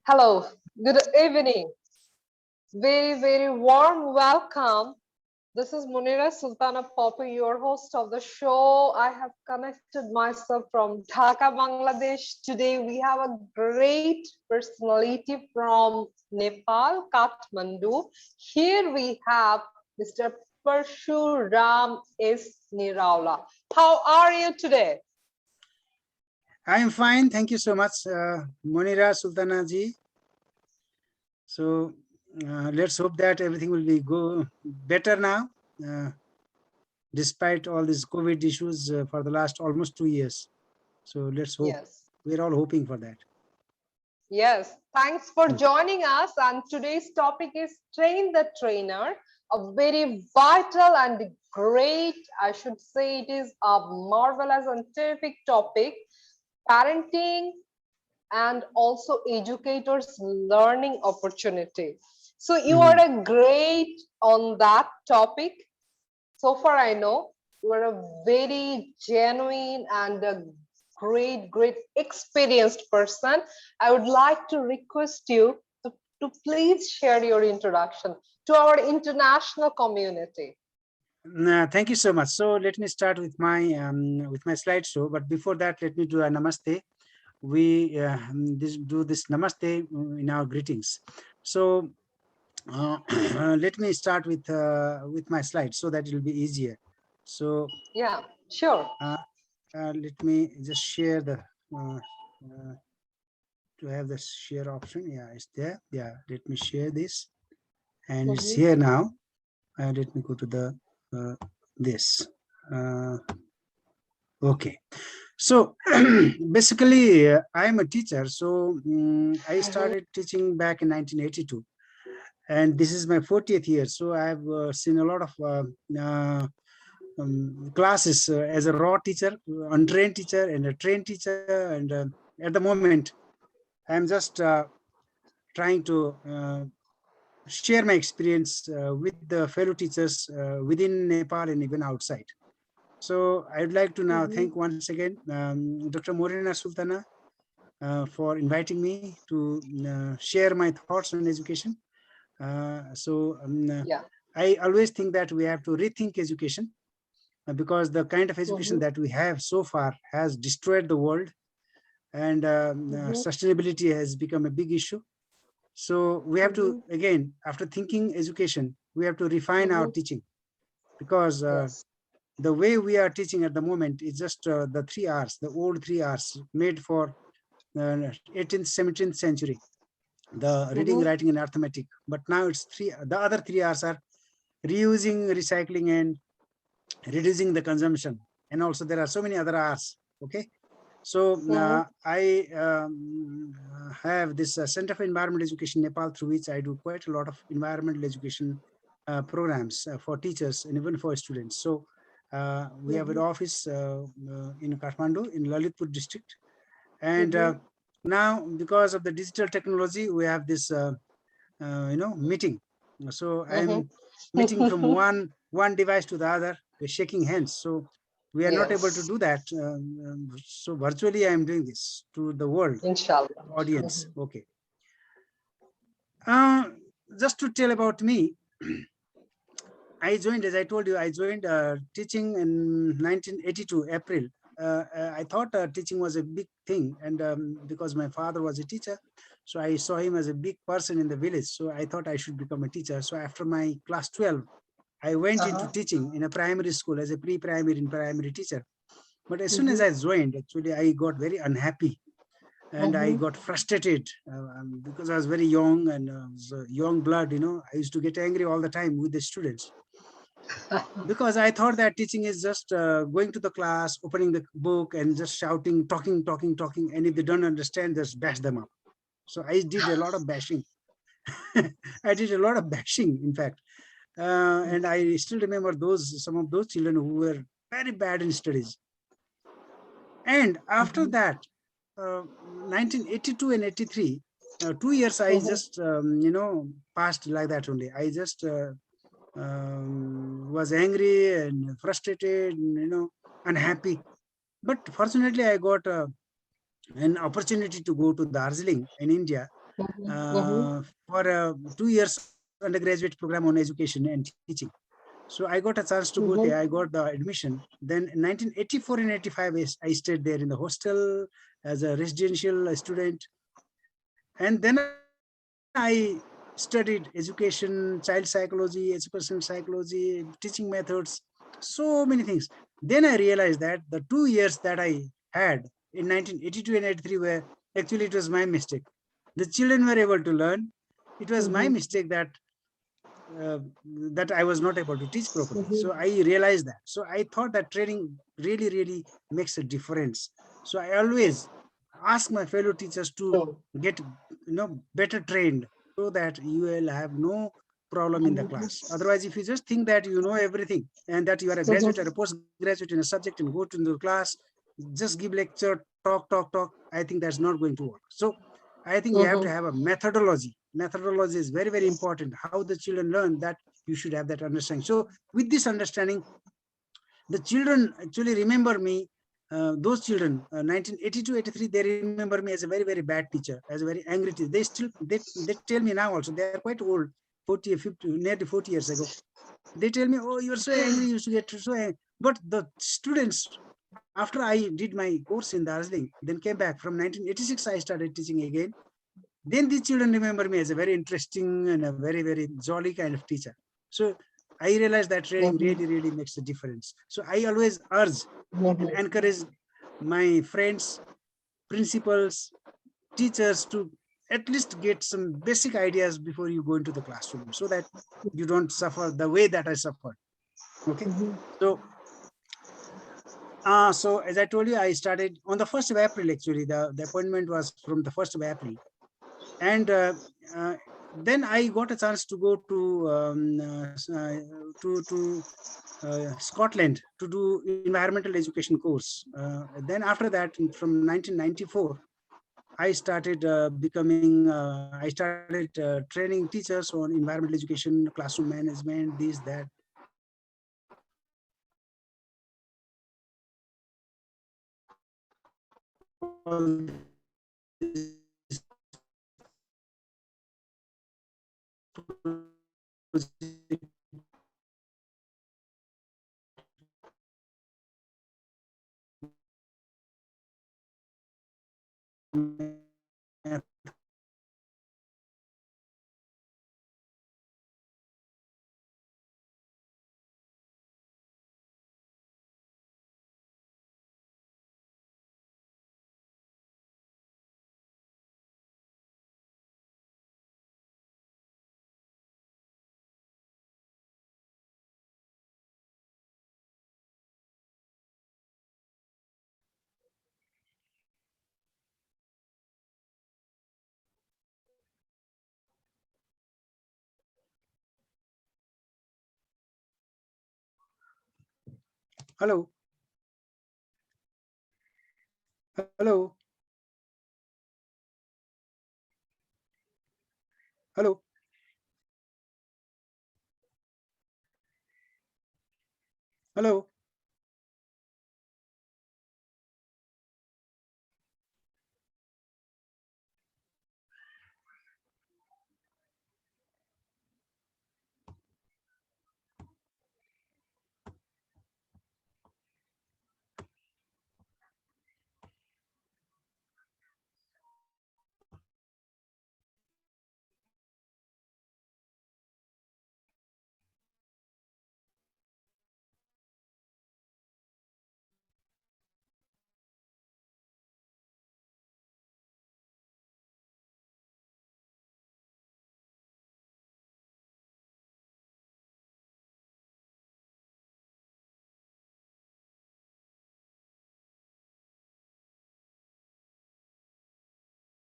Hello, good evening. Very warm welcome. This is Munira Sultana Poppy, your host of the show. I have connected myself from Dhaka, Bangladesh. Today we have a great personality from Nepal, Kathmandu. Here we have Mr. Parshuram S. Niraula. How are you today? I am fine. Thank you so much, Monira Sultana ji. So let's hope that everything will be better now, despite all these COVID issues for the last almost 2 years. So let's hope. Yes. We're all hoping for that. Yes, thanks for joining us. And today's topic is Train the Trainer, a very vital and great, I should say, it is a marvelous and terrific topic, parenting and also educators' learning opportunity. So you are a great on that topic. So far, I know you are a very genuine and a great experienced person. I would like to request you to please share your introduction to our international community. Thank you so much. So let me start with my slideshow. But before that, let me do a namaste. We do this namaste in our greetings. So let me start with my slides so that it will be easier. So yeah, sure. Let me just share the to have the share option. Yeah, it's there. Yeah, let me share this, and it's here now. Let me go to the this. Okay. So basically, I am a teacher. So I started teaching back in 1982, and this is my 40th year. So I've seen a lot of classes as a raw teacher, untrained teacher, and a trained teacher. And at the moment, I'm just trying to share my experience with the fellow teachers within Nepal and even outside. So I'd like to now thank once again Dr. Morena Sultana for inviting me to share my thoughts on education. I always think that we have to rethink education because the kind of education that we have so far has destroyed the world, and sustainability has become a big issue. So we have to, again, after thinking education, we have to refine our teaching, because the way we are teaching at the moment is just the 3 R's, the old 3 R's made for 18th, 17th century, the reading, writing, and arithmetic. But now it's the other 3 R's are reusing, recycling, and reducing the consumption. And also there are so many other R's. Okay. So I have this Center for Environmental Education Nepal, through which I do quite a lot of environmental education programs for teachers and even for students. So we have an office in Kathmandu, in Lalitpur district. And now, because of the digital technology, we have this meeting. So I'm meeting from one device to the other, shaking hands. So we are not able to do that. So virtually I am doing this to the world. Inshallah. Audience. Okay. Just to tell about me, I joined, as I told you, I joined teaching in 1982, April. I thought teaching was a big thing, and because my father was a teacher, so I saw him as a big person in the village. So I thought I should become a teacher. So after my class 12, I went into teaching in a primary school as a pre-primary and primary teacher. But as soon as I joined, actually, I got very unhappy, and I got frustrated because I was very young, and was young blood. I used to get angry all the time with the students. Because I thought that teaching is just going to the class, opening the book, and just shouting, talking. And if they don't understand, just bash them up. So I did a lot of bashing. I did a lot of bashing, in fact. And I still remember some of those children who were very bad in studies. And after that, 1982 and 83, 2 years, I just, passed like that only. I just was angry and frustrated, and, unhappy. But fortunately, I got an opportunity to go to Darjeeling in India, for 2 years undergraduate program on education and teaching. So I got a chance to go there. I got the admission. Then in 1984 and 85, I stayed there in the hostel as a residential student. And then I studied education, child psychology, educational psychology, teaching methods, so many things. Then I realized that the 2 years that I had in 1982 and 83 were actually it was my mistake. The children were able to learn. It was my mistake uh, that I was not able to teach properly. So I realized that. So I thought that training really, really makes a difference. So I always ask my fellow teachers to get better trained so that you will have no problem in the class. Otherwise, if you just think that you know everything and that you are a graduate or a postgraduate in a subject and go to the class, just give lecture, talk, I think that's not going to work. So I think we have to have a methodology. Methodology is very, very important. How the children learn, that you should have that understanding. So with this understanding, the children actually remember me. Those children, 1982, 83, they remember me as a very, very bad teacher, as a very angry teacher. They tell me now also, they are quite old, 40, 50, nearly 40 years ago. They tell me, oh, you're so angry, you used to get so angry. But the students, after I did my course in Darjeeling, then came back from 1986, I started teaching again. Then the children remember me as a very interesting and a very, very jolly kind of teacher. So I realized that training really, really makes a difference. So I always urge and encourage my friends, principals, teachers to at least get some basic ideas before you go into the classroom so that you don't suffer the way that I suffered. Okay. So so as I told you, I started on the 1st of April. Actually, the appointment was from the 1st of April. And uh, then I got a chance to go to Scotland to do environmental education course. Then after that, from 1994, I started I started training teachers on environmental education, classroom management, this, that. Hello, hello, hello, hello.